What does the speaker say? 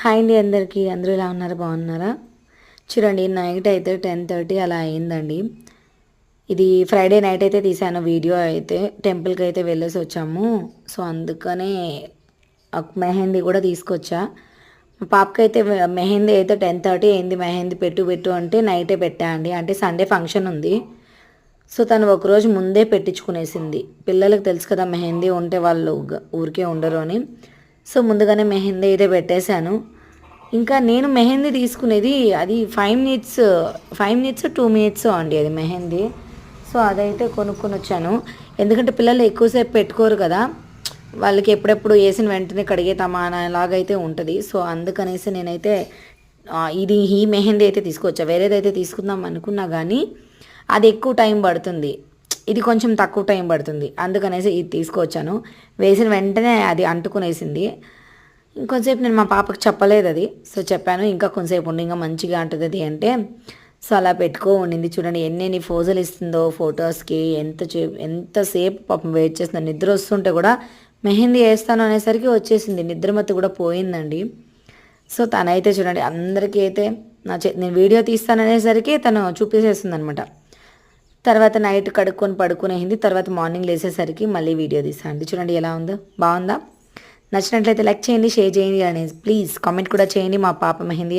Hi అండి అందరికీ. అందరూ ఎలా ఉన్నారు? బాగున్నారా? చూడండి, నైట్ అయితే 10:30 అలా అయిందండి. ఇది ఫ్రైడే నైట్ అయితే తీసాను వీడియో. అయితే టెంపుల్కి అయితే వెళ్ళేసి వచ్చాము. సో అందుకనే మెహందీ కూడా తీసుకొచ్చా. మా పాపకైతే మెహందీ అయితే 10:30 అయింది. మెహందీ పెట్టు పెట్టు అంటే నైటే పెట్టా అండి. అంటే సండే ఫంక్షన్ ఉంది. సో తను ఒకరోజు ముందే పెట్టించుకునేసింది. పిల్లలకు తెలుసు కదా, మెహందీ ఉంటే వాళ్ళు ఊరికే ఉండరు అని. సో ముందుగానే మెహందీ అయితే పెట్టేశాను. ఇంకా నేను మెహందీ తీసుకునేది అది 5 మినిట్స్, 5 మినిట్స్ 2 మినిట్స్ అండి అది మెహందీ. సో అదైతే కొనుక్కొని వచ్చాను. ఎందుకంటే పిల్లలు ఎక్కువసేపు పెట్టుకోరు కదా, వాళ్ళకి ఎప్పుడెప్పుడు వేసిన వెంటనే కడిగేతామా అనేలాగైతే ఉంటుంది. సో అందుకనేసి నేనైతే ఈ మెహందీ అయితే తీసుకొచ్చా. వేరేదైతే తీసుకుందాం అనుకున్నా కానీ అది ఎక్కువ టైం పడుతుంది, ఇది కొంచెం తక్కువ టైం పడుతుంది. అందుకనేసి ఇది తీసుకొచ్చాను. వేసిన వెంటనే అది అంటుకునేసింది. ఇంకొంచెంసేపు నేను మా పాపకి చెప్పలేదు అది. సో చెప్పాను ఇంకా కొంచెంసేపు ఉండి ఇంకా మంచిగా అంటుంది అది అంటే. సో అలా పెట్టుకో ఉండింది. చూడండి ఎన్ని ఫోజులు ఇస్తుందో ఫొటోస్కి. ఎంతసేపు పాపం వెయిట్ చేస్తుందో. నిద్ర వస్తుంటే కూడా మెహందీ వేస్తాను అనేసరికి వచ్చేసింది. నిద్రమత్తు కూడా పోయిందండి. సో తనైతే చూడండి అందరికీ అయితే నేను వీడియో తీస్తాననేసరికి తను చూపించేస్తుంది అనమాట. తర్వాత నైట్ కడుక్కొని పడుకునేసింది. తర్వాత మార్నింగ్ లేసేసరికి మళ్ళీ వీడియో తీస్తాను. చూడండి ఎలా ఉందో, బాగుందా? నచ్చినట్లయితే లైక్ చేయండి, షేర్ చేయండి అని ప్లీజ్ కామెంట్ కూడా చేయండి. మా పాప మెహందీ